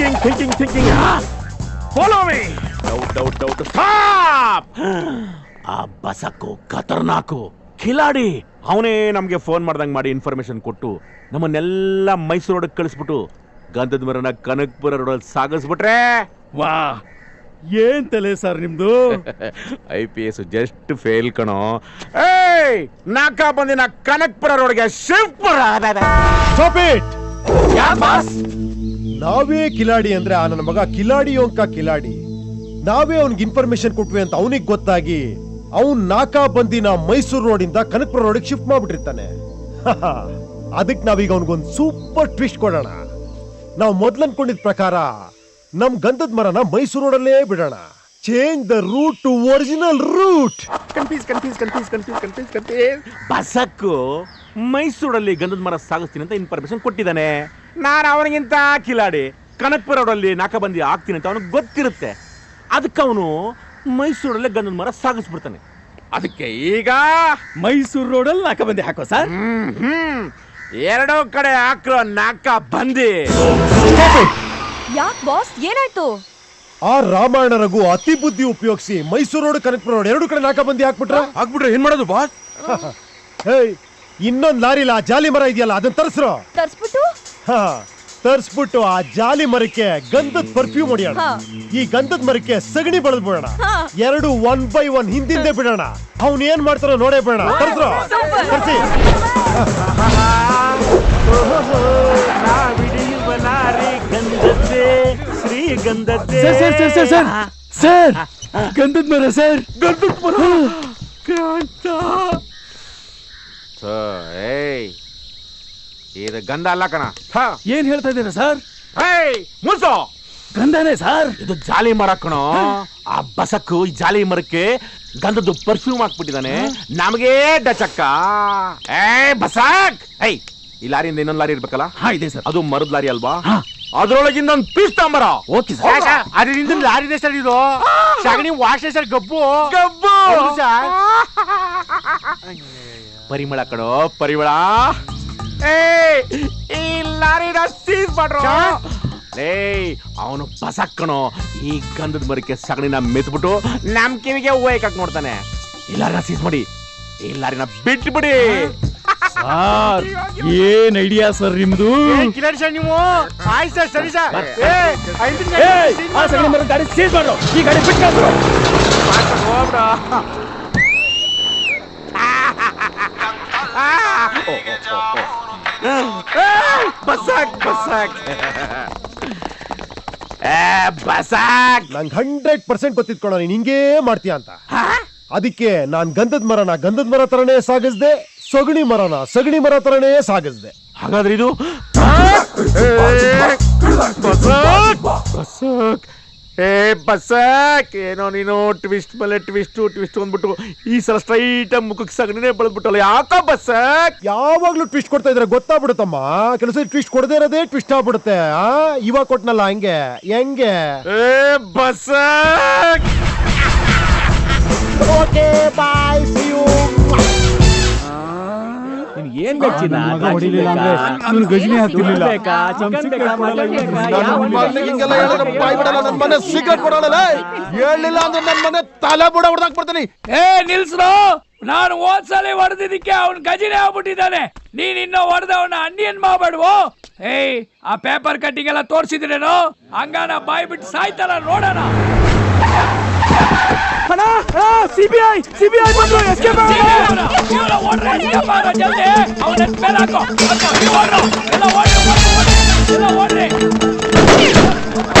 Thinking follow me doubt stop ಆ ಬಸಕ್ಕು ಖತರ್ನಾಕು ಖಿಲಾಡಿ ಅವನೇ ನಮ್ಗೆ ಫೋನ್ ಮಾಡ್ದಂಗ್ ಮಾಡಿ ಇನ್ಫಾರ್ಮೇಶನ್ ಕೊಟ್ಟು ನಮ್ಮನ್ನೆಲ್ಲ ಮೈಸೂರು ರೋಡ್ ಕಳಿಸ್ಬಿಟ್ಟು ಗಂಧದ ಮರನ ಕನಕಪುರ ರೋಡಲ್ಲಿ ಸಾಗಿಸ್ಬಿಟ್ರೆ ವಾ ಏನ್ ತಲೆ ಸರ್ ನಿಮ್ದು IPS ಜಸ್ಟ್ ಫೇಲ್ ಕಣೋ ನಾಕ ಬಂದಿನ ಕನಕಪುರ ರೋಡ್ಗೆ ಶಿಫ್ಟ್ ನಾವೇ ಕಿಲಾಡಿ ಅಂದ್ರೆ ಆ ನನ್ನ ಮಗ ಕಿಲಾಡಿ ಕಿಲಾಡಿ ನಾವೇ ಅವನ್ಗೆ ಇನ್ಫಾರ್ಮೇಶನ್ ಕೊಟ್ವಿ ಅಂತ ಅವನಿಗೆ ಗೊತ್ತಾಗಿ ಅವನ್ ನಾಕಾ ಬಂದಿನ ಮೈಸೂರು ರೋಡಿಂದ ಕನಕಪುರ ರೋಡಿಗೆ ಶಿಫ್ಟ್ ಮಾಡ್ಬಿಟ್ಟಿರ್ತಾನೆ ಅದಕ್ಕೆ ನಾವೀಗ ಅವನಿಗೊಂದು ಸೂಪರ್ ಟ್ವಿಸ್ಟ್ ಕೊಡೋಣ ನಾವು ಮೊದ್ಲು ಅನ್ಕೊಂಡಿದ್ ಪ್ರಕಾರ ನಮ್ ಗಂಧದ ಮರನ ಮೈಸೂರು ರೋಡಲ್ಲೇ ಬಿಡೋಣ change the route to original route confuse ಬಸಕ್ಕು ಮೈಸೂರಲ್ಲಿ ಗಂಧದ ಮರ ಸಾಗಿಸ್ತೀನಿ ಅಂತ ಇನ್ಫಾರ್ಮೇಶನ್ ಕೊಟ್ಟಿದ್ದಾನೆ. ನಾನು ಅವನಿಗಿಂತ ಕಿಲಾಡಿ ಕನಕಪುರ ರೋಡಲ್ಲಿ ನಾಕಾಬಂದಿ ಆಗ್ತೀನಿ ಅಂತ ಅವನಿಗೆ ಗೊತ್ತಿರುತ್ತೆ. ಅದಕ್ಕೆ ಅವನು ಮೈಸೂರಲ್ಲೇ ಗಂಧದ ಮರ ಸಾಗಿಸ್ಬಿಡ್ತಾನೆ. ಅದಕ್ಕೆ ಈಗ ಮೈಸೂರು ರೋಡಲ್ಲಿ ನಾಕಬಂದಿ ಹಾಕೋ ಸರ್. ಎರಡೂ ಕಡೆ ಹಾಕೋ ನಾಕ ಬಂದಿ. ಯಾಕ್ ಬಾಸ್ ಏನಾಯ್ತು? ಆ ರಾಮಾಯಣ ರಘು ಅತಿ ಬುದ್ಧಿ ಉಪಯೋಗಿಸಿ ಮೈಸೂರು ರೋಡ್ ಕನಕಪುರ ರೋಡ್ ಎರಡು ಕಡೆ ನಾಕಬಂದಿ ಹಾಕ್ಬಿಟ್ರೆ ಏನ್ ಮಾಡೋದು ಬಾಸ್? ಇನ್ನೊಂದ್ ಲಾರಿಲ ಆ ಜಾಲಿ ಮರ ಇದೆಯಲ್ಲ ಅದನ್ನ ತರಿಸ್ಬಿಟ್ಟು ಆ ಜಾಲಿ ಮರಕ್ಕೆ ಗಂಧದ ಪರ್ಫ್ಯೂಮ್ ಹೊಡಿಯೋಣ. ಈ ಗಂಧದ ಮರಕ್ಕೆ ಸಗಣಿ ಬಳದ್ ಬಿಡೋಣ. ಎರಡು 1 by 1 ಹಿಂದಿಂದೆ ಬಿಡೋಣ. ಅವ್ನ್ ಏನ್ ಮಾಡ್ತಾರೋ ನೋಡೇ ಬಿಡೋಣ. ತರ್ಸಿ ಸರ್ ಗಂಧದ ಮರ ಸರ್ ಗಂಧದ ಮರ. ಇದು ಗಂಧ ಅಲ್ಲ ಕಣ. ಏನ್ ಹೇಳ್ತಾ ಇದ್ದೀರಾ ಸರ್? ಮುನ್ಸೋ ಗಂಧನೇ ಸರ್. ಇದು ಜಾಲಿ ಮರ ಕಣೋ. ಆ ಬಸಕ್ಕು ಈ ಜಾಲಿ ಮರಕ್ಕೆ ಗಂಧದ್ದು ಪರ್ಫ್ಯೂಮ್ ಹಾಕ್ಬಿಟ್ಟಿದ್ದಾನೆ. ನಮಗೆ ಡಚಕ್ಕ. ಬಸಕ್ ಈ ಲಾರಿಯಿಂದ ಇನ್ನೊಂದು ಲಾರಿ ಇರ್ಬೇಕಲ್ಲ? ಇದೆ ಸರ್. ಅದು ಮರದ ಲಾರಿ ಅಲ್ವಾ? ಅದ್ರೊಳಗಿಂದ ಒಂದು ಪೀಸ್ ತಾಂಬರ. Okay sir. ಅದರಿಂದ ಲಾರಿದೆ ಸರ್ ಇದು. ಸಗಣಿ ವಾಶ್ ಸರ್ ಗಬ್ಬು ಪರಿಮಳ ಕಣೋ ಪರಿಮಳ. ಈ ಲಾರಿನ ಸೀಸ್ ಮಾಡ್ರೋ. ಅವನು ಬಸಕ್ಕಣೋ ಈ ಗಂಧದ ಮರಕ್ಕೆ ಸಗಣಿನ ಮೆತ್ಬಿಟ್ಟು ನಮ್ ಕಿವಿಗೆ ಹೂವಕ್ಕೆ ನೋಡ್ತಾನೆ. ಈ ಲಾರಿನ ಸೀಸ್ ಮಾಡಿ ಈ ಲಾರಿನ ಬಿಟ್ಬಿಡಿ. ಸರ್ ಏನ್ ಐಡಿಯಾ ಸರ್ ನಿಮ್ದು? ನೀವು ಆಯ್ತು ಸರ್. ಸರಿ ಸರ್. ಸಗಣಿ ಮರ ಗಾಡಿ ಸೀಸ್ ಮಾಡ್ರು. ಈ ಗಾಡಿ ಬಿಟ್ಕೊಂಡ್ರು. ನಂಗೆ 100% ಗೊತ್ತಿತ್ಕೊಳ ನೀನ್ ಹಿಂಗೇ ಮಾಡ್ತೀಯ ಅಂತ. ಅದಕ್ಕೆ ನಾನ್ ಗಂಧದ ಮರ ತರನೇ ಸಾಗಿಸ್ದೆ, ಸಗಣಿ ಮರ ತರನೇ ಸಾಗಿಸ್ದೆ. ಹಾಗಾದ್ರೆ ಇದು ಬಸಕ್ ಏನೋ ನೀನು ಟ್ವಿಸ್ಟ್ ಮೇಲೆ ಟ್ವಿಸ್ಟ್ ಅಂದ್ಬಿಟ್ಟು ಈ ಸಲ ಸ್ಟ್ರೈಟ್ ಮುಖಕ್ಕೆ ಸಗಣಿನೇ ಬಳದ್ಬಿಟ್ಟಲ್ಲ. ಯಾಕ ಬಸಕ್? ಯಾವಾಗ್ಲೂ ಟ್ವಿಸ್ಟ್ ಕೊಡ್ತಾ ಇದ್ರೆ ಗೊತ್ತಾಗ್ಬಿಡುತ್ತಮ್ಮ. ಕೆಲಸ ಟ್ವಿಸ್ಟ್ ಕೊಡದೇ ಇರೋದೇ ಟ್ವಿಸ್ಟ್ ಆಗ್ಬಿಡುತ್ತೆ. ಇವಾಗ ಕೊಟ್ನಲ್ಲ ಹೆಂಗೆ Basak. Okay bye, see you. ಏನ್ ಬೇಕಿಲ್ಲ ಗಜನಿ ಹಾಕ್ತಿರ್ಲಿಲ್ಲ. ಸಿಗರೇಟ್ ಕೊಡೋಣ ಹೇಳಿಲ್ಲ ಅಂದ್ರೆ ನನ್ನ ಮನೆ ತಲೆ ಬುಡ ಹೊಡೆದಾಕ್ ಬರ್ತೀನಿ. ನಿಲ್ಸ್ರು. ನಾನು ಹೋದ್ಸಲಿ ಹೊಡೆದಿದ್ದಕ್ಕೆ ಅವ್ನ್ ಗಜಿನೇ ಆಗ್ಬಿಟ್ಟಿದ್ದಾನೆ. ನೀನ್ ಇನ್ನೂ ಹೊಡೆದವನ್ನ ಅನ್ಯನ್ ಮಾಡ್ಬೇಡ್ವೋ. ಆ ಪೇಪರ್ ಕಟ್ಟಿಂಗ್ ಎಲ್ಲ ತೋರ್ಸಿದ್ರೇನು? ಹಂಗಾನ ಬಾಯ್ ಬಿಟ್ಟು ಸಾಯ್ತಾರ ನೋಡೋಣ. ಸಿಬಿಐ ಬಂದ್ರು. ಎಸ್ಕೇಪ್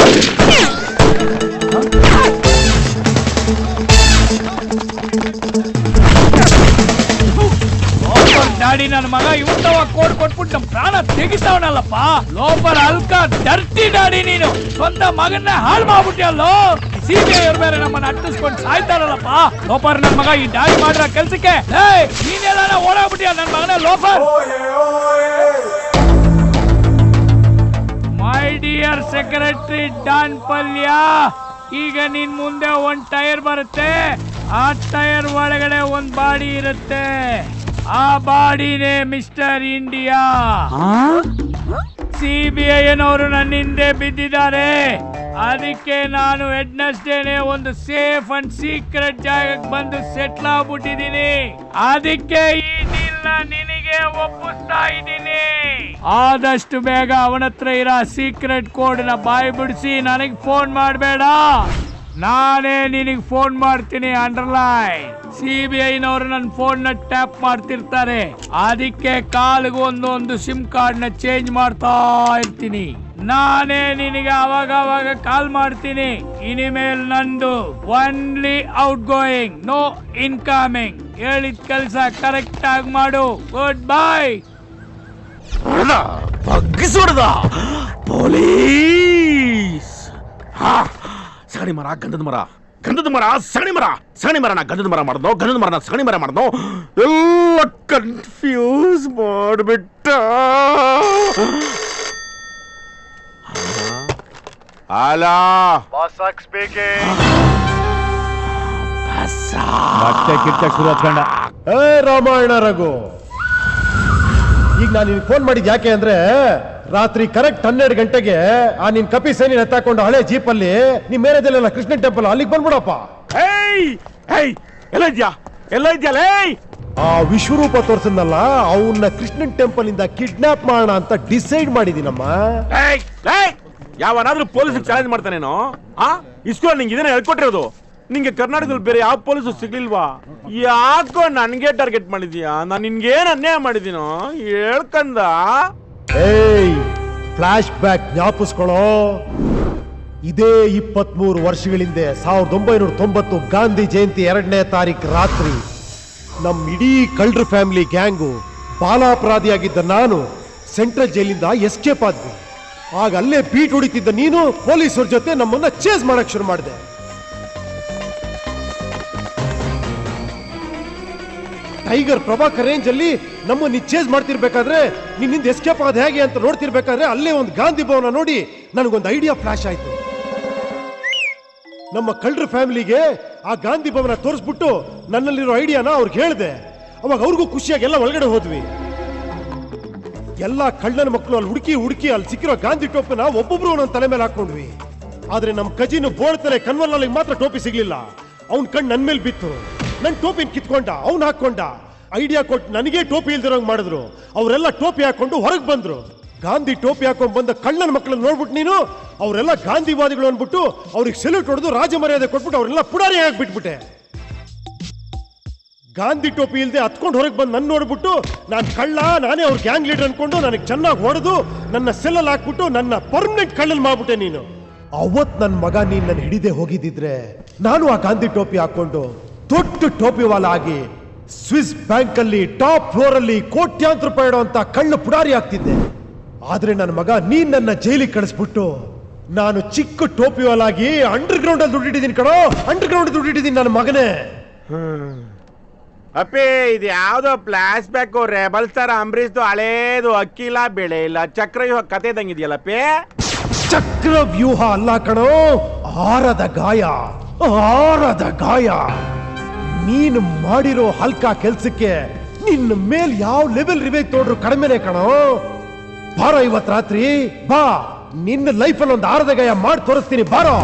ಡ್ಯಾಡಿ ನನ್ನ ಮಗ ಇವತ್ತವ ಕೋಡ್ ಕೊಟ್ಬಿಟ್ಟು ನಮ್ ಪ್ರಾಣ ತೆಗಿತಾವನಲ್ಲಪ್ಪ. ಲೋಪರ್ ಅಲ್ಕ ಡರ್ಟಿ ಡ್ಯಾಡಿ ನೀನು. ಸ್ವಂತ ಮಗನ್ನೇ ಹಾಳು ಮಾಡ್ಬಿಟ್ಟಿಯಲ್ಲೋ. ಸಿಬಿಐ ಅವ್ರ ಮೇಲೆ ನಮ್ಮನ್ನ ಅಟ್ಟಿಸ್ಕೊಂಡು ಸಾಯ್ತಾರಲ್ಲಪ್ಪ. ಲೋಪರ್ ನನ್ ಮಗ ಈ ಡ್ಯಾಡಿ ಮಾಡಿರೋ ಕೆಲ್ಸಕ್ಕೆ ನೀನೆಲ್ಲ ಓಡಾಗ್ಬಿಟ್ಟಿಯ ನನ್ ಮಗನ ಲೋಪರ್. ಮೈ ಡಿಯರ್ ಸೆಕ್ರೆಟರಿ ಡಾನ್ ಪಲ್ಯ, ಈಗ ನಿನ್ ಮುಂದೆ ಒಂದ್ ಟೈರ್ ಬರುತ್ತೆ. ಆ ಟೈರ್ ಒಳಗಡೆ ಒಂದ್ ಬಾಡಿ ಇರುತ್ತೆ. ಆ ಬಾಡಿನೇ ಮಿಸ್ಟರ್ ಇಂಡಿಯಾ. CBI ನವರು ನನ್ನ ಹಿಂದೆ ಬಿದ್ದಿದ್ದಾರೆ. ಅದಕ್ಕೆ ನಾನು ವೆಡ್ನೆಸ್ಡೇನೆ ಒಂದು ಸೇಫ್ ಅಂಡ್ ಸೀಕ್ರೆಟ್ ಜಾಗಕ್ಕೆ ಬಂದು ಸೆಟ್ಲ್ ಆಗ್ಬಿಟ್ಟಿದ್ದೀನಿ. ಅದಕ್ಕೆ ಈ ಡೀಲ್ನ ನಿನಗೆ ಒಪ್ಪಿಸ್ತಾ ಇದ್ದೀನಿ. ಆದಷ್ಟು ಬೇಗ ಅವನ ಹತ್ರ ಇರೋ ಸೀಕ್ರೆಟ್ ಕೋಡ್ ನ ಬಾಯಿ ಬಿಡಿಸಿ ನನಗೆ ಫೋನ್ ಮಾಡಬೇಡ. ನಾನೇ ನಿನಗೆ ಫೋನ್ ಮಾಡ್ತೀನಿ. ಅಂಡರ್ಲೈನ್. CBI ನವರು ನನ್ನ ಫೋನ್ ನ ಟ್ಯಾಪ್ ಮಾಡ್ತಿರ್ತಾರೆ. ಅದಕ್ಕೆ ಕಾಲಿಗೆ ಒಂದೊಂದು ಸಿಮ್ ಕಾರ್ಡ್ ನ ಚೇಂಜ್ ಮಾಡ್ತಾ ಇರ್ತೀನಿ. ನಾನೇ ನಿನಗೆ ಅವಾಗ ಕಾಲ್ ಮಾಡ್ತೀನಿ. ಇನಿಮೇಲ್ ನಂದು only outgoing, no incoming. ಹೇಳಿದ ಕೆಲಸ ಕರೆಕ್ಟ್ ಆಗಿ ಮಾಡು. Good bye. ಬಗ್ಗಿಸೋಡ್ದ ಪೊಲೀಸ್. ಸಗಣಿ ಮರ, ಗಂಧದ ಮರ, ಗಂಧದ ಮರ, ಸಗಣಿ ಮರ, ಸಗಣಿ ಮರ. ನಾ ಗಂಧದ ಮರ ಮಾಡ್ದೋ, ಗಂಧದ ಮರ ಸಗಣಿ ಮರ ಮಾಡ್ದೋ. ಎಲ್ಲ ಕನ್ಫ್ಯೂಸ್ ಮಾಡ್ಬಿಟ್ಟ. Hello Basak speaking. ಮತ್ತೆ ಕಿರ್ಚಕ್ ಶುರು ಹಚ್ಕೊಂಡ. ರಾಮಾಯಣ ರಘು, ಈಗ ನಾನು ನಿನ್ಗೆ ಫೋನ್ ಮಾಡಿದ್ ಯಾಕೆ ಅಂದ್ರೆ ರಾತ್ರಿ ಕರೆಕ್ಟ್ 12 ಗಂಟೆಗೆ ಆ ನಿನ್ ಕಪಿ ಸೇನಿ ಎತ್ತಾಕೊಂಡು ಹಳೆ ಜೀಪಲ್ಲಿ ನಿಮ್ ಮೇರೆದಲ್ಲ ಕೃಷ್ಣನ್ ಟೆಂಪಲ್ ಅಲ್ಲಿಗೆ ಬಂದ್ಬಿಡಪ್ಪ. ಎಲ್ಲ ಇದ್ಯಾ, ಎಲ್ಲ ಇದ್ಯಲ್ಲ. ಆ ವಿಶ್ವರೂಪ ತೋರ್ಸದ್ನಲ್ಲ ಅವನ್ನ ಕೃಷ್ಣನ್ ಟೆಂಪಲ್ ಇಂದ ಕಿಡ್ನಾಪ್ ಮಾಡೋಣ ಅಂತ ಡಿಸೈಡ್ ಮಾಡಿದೀನಮ್ಮ. ಯಾವನಾದ್ರೂ ಪೊಲೀಸ್ ಚಾಲೆಂಜ್ ಮಾಡ್ತಾನೇನೋ? ಇಸ್ಕೂಲ್ ನಿಂಗೆ ಇದನ್ನ ಹೇಳ್ಕೊಟ್ಟಿರೋದು. ನಿಂಗೆ ಕರ್ನಾಟಕದಲ್ಲಿ ಬೇರೆ ಯಾವ ಪೊಲೀಸು ಸಿಗ್ಲಿಲ್ವಾ? ಯಾಕೋ ನನ್ಗೆ ಟಾರ್ಗೆಟ್ ಮಾಡಿದ್ಯಾ? ನಾನು ನಿನ್ಗೇನ್ ಅನ್ಯಾಯ ಮಾಡಿದೀನೋ ಹೇಳ್ಕಂದ. Flash back ಜ್ಞಾಪಿಸ್ಕೊಳ್ಳೋ. ಇದೇ 23 ವರ್ಷಗಳಿಂದ 1990 ಗಾಂಧಿ ಜಯಂತಿ 2ನೇ ತಾರೀಕು ರಾತ್ರಿ ನಮ್ ಇಡೀ ಕಳ್ರ ಫ್ಯಾಮಿಲಿ ಗ್ಯಾಂಗು ಬಾಲಾಪರಾಧಿಯಾಗಿದ್ದ ನಾನು ಸೆಂಟ್ರಲ್ ಜೈಲಿಂದ ಎಸ್ಕೇಪ್ ಆದ್ವಿ. ಆಗ ಅಲ್ಲೇ ಬೀಟ್ ಹೊಡಿತಿದ್ದ ನೀನು ಪೊಲೀಸರ ಜೊತೆ ನಮ್ಮನ್ನ ಚೇಸ್ ಮಾಡಕ್ ಶುರು ಮಾಡಿದೆ. ಟೈಗರ್ ಪ್ರಭಾಕರ್ ರೇಂಜ್ ಅಲ್ಲಿ ನಮ್ಮನ್ನ ಚೇಸ್ ಮಾಡ್ತಿರ್ಬೇಕಾದ್ರೆ ನಿನ್ನಿಂದ ಎಸ್ಕೇಪ್ ಆದ ಹೇಗೆ ಅಂತ ನೋಡ್ತಿರ್ಬೇಕಾದ್ರೆ ಅಲ್ಲೇ ಒಂದು ಗಾಂಧಿ ಭವನ ನೋಡಿ ನನಗೊಂದು ಐಡಿಯಾ ಫ್ಲಾಶ್ ಆಯ್ತು. ನಮ್ಮ ಕಳ್ರ ಫ್ಯಾಮಿಲಿಗೆ ಆ ಗಾಂಧಿ ಭವನ ತೋರಿಸ್ಬಿಟ್ಟು ನನ್ನಲ್ಲಿರೋ ಐಡಿಯಾನ ಅವ್ರಿಗೆ ಹೇಳಿದೆ. ಅವಾಗ ಅವ್ರಿಗೂ ಖುಷಿಯಾಗಿ ಎಲ್ಲ ಒಳಗಡೆ ಹೋದ್ವಿ. ಎಲ್ಲ ಕಳ್ಳನ ಮಕ್ಕಳು ಅಲ್ಲಿ ಹುಡುಕಿ ಅಲ್ಲಿ ಸಿಕ್ಕಿರೋ ಗಾಂಧಿ ಟೋಪನ ಒಬ್ಬೊಬ್ರು ಒಂದೊಂದು ತಲೆ ಮೇಲೆ ಹಾಕೊಂಡ್ವಿ. ಆದ್ರೆ ನಮ್ಮ ಕಜಿನ್ ಬೋಳ್ತಲೆ ಕನ್ವರ್ಲಾಲ್ ಮಾತ್ರ ಟೋಪಿ ಸಿಗ್ಲಿಲ್ಲ. ಅವ್ನ್ ಕಣ್ ನನ್ ಮೇಲೆ ಬಿತ್ತು. ನನ್ ಟೋಪಿನ ಕಿತ್ಕೊಂಡ, ಅವ್ನ್ ಹಾಕೊಂಡ. ಐಡಿಯಾ ಕೊಟ್ಟು ನನಗೆ ಟೋಪಿ ಇಲ್ದಿರೋಂಗ್ ಮಾಡಿದ್ರು. ಅವರೆಲ್ಲ ಟೋಪಿ ಹಾಕೊಂಡು ಹೊರಗೆ ಬಂದ್ರು. ಗಾಂಧಿ ಟೋಪಿ ಹಾಕೊಂಡ್ ಬಂದ ಕಳ್ಳನ ಮಕ್ಕಳನ್ನ ನೋಡ್ಬಿಟ್ಟು ನೀನು ಅವರೆಲ್ಲ ಗಾಂಧಿವಾದಿಗಳು ಅನ್ಬಿಟ್ಟು ಅವ್ರಿಗೆ ಸೆಲ್ಯೂಟ್ ಹೊಡೆದು ರಾಜ ಮರ್ಯಾದೆ ಕೊಟ್ಬಿಟ್ಟು ಅವರೆಲ್ಲ ಪುಡಾರಿ ಆಗ್ಬಿಟ್ಬಿಟ್ಟೆ. ಗಾಂಧಿ ಟೋಪಿ ಇಲ್ದೆ ಹತ್ಕೊಂಡು ಹೊರಗೆ ಬಂದು ನನ್ನ ನೋಡ್ಬಿಟ್ಟು ನಾನು ಕಳ್ಳ, ನಾನೇ ಅವ್ರ ಗ್ಯಾಂಗ್ ಲೀಡರ್ ಅನ್ಕೊಂಡು ನನಗೆ ಚೆನ್ನಾಗಿ ಹೊಡೆದು ನನ್ನ ಸೆಲ್ಲಲ್ಲಿ ಹಾಕ್ಬಿಟ್ಟು ನನ್ನ ಪರ್ಮನೆಂಟ್ ಕಳ್ಳಲ್ಲಿ ಮಾಡ್ಬಿಟ್ಟೆ ನೀನು. ಅವತ್ ನನ್ನ ಮಗ ನೀನ್ ನನ್ನ ಹಿಡಿದೇ ಹೋಗಿದ್ದಿದ್ರೆ ನಾನು ಆ ಗಾಂಧಿ ಟೋಪಿ ಹಾಕೊಂಡು ದೊಡ್ಡ ಟೋಪಿ ವಾಲ ಆಗಿ ಸ್ವಿಸ್ ಬ್ಯಾಂಕ್ ಅಲ್ಲಿ ಟಾಪ್ ಫ್ಲೋರ್ ಅಲ್ಲಿ ಕೋಟ್ಯಾಂತರ ರೂಪಾಯಿ ಇಡುವಂತ ಕಳ್ಳ ಪುಡಾರಿ ಆಗ್ತಿದ್ದೆ. ಆದ್ರೆ ನನ್ನ ಮಗ ನೀನ್ ನನ್ನ ಜೈಲಿಗೆ ಕಳಿಸ್ಬಿಟ್ಟು ನಾನು ಚಿಕ್ಕ ಟೋಪಿ ವಾಲ ಆಗಿ ಅಂಡರ್ ಗ್ರೌಂಡ್ ಅಲ್ಲಿ ದುಡ್ಡಿಟ್ಟಿದ್ದೀನಿ ಕಣೋ. ಅಂಡರ್ ಗ್ರೌಂಡ್ ದುಡ್ಡಿಟ್ಟಿದ್ದೀನಿ ನನ್ನ ಮಗನೇ. ಅಪ್ಪಿ ಇದು ಯಾವ್ದೋ ಫ್ಲಾಶ್ ಬ್ಯಾಕ್ ರೆಬಲ್ ಸ್ಟಾರ್ ಅಂಬರೀಶ್ದು ಹಳೇದು ಅಕ್ಕಿಲ್ಲ ಬೆಳೆ ಇಲ್ಲ ಚಕ್ರವ್ಯೂಹ ಕತೆ ಇದಂಗಿದೆಯಲ್ಲಪ್ಪಿ. ಚಕ್ರವ್ಯೂಹ ಅಲ್ಲ ಕಣೋ, ಆರದ ಗಾಯ. ಆರದ ಗಾಯ. ನೀನು ಮಾಡಿರೋ ಹಲ್ಕ ಕೆಲ್ಸಕ್ಕೆ ನಿನ್ನ ಮೇಲ್ ಯಾವ ಲೆವೆಲ್ ರಿವೇಕ್ ತೋಡ್ರು ಕಡಿಮೆನೆ ಕಣೋ. ಬಾರೋ ಇವತ್ ರಾತ್ರಿ ಬಾ, ನಿನ್ನ ಲೈಫಲ್ಲಿ ಒಂದು ಆರದ ಗಾಯ ಮಾಡಿ ತೋರಿಸ್ತೀನಿ ಬಾರೋ.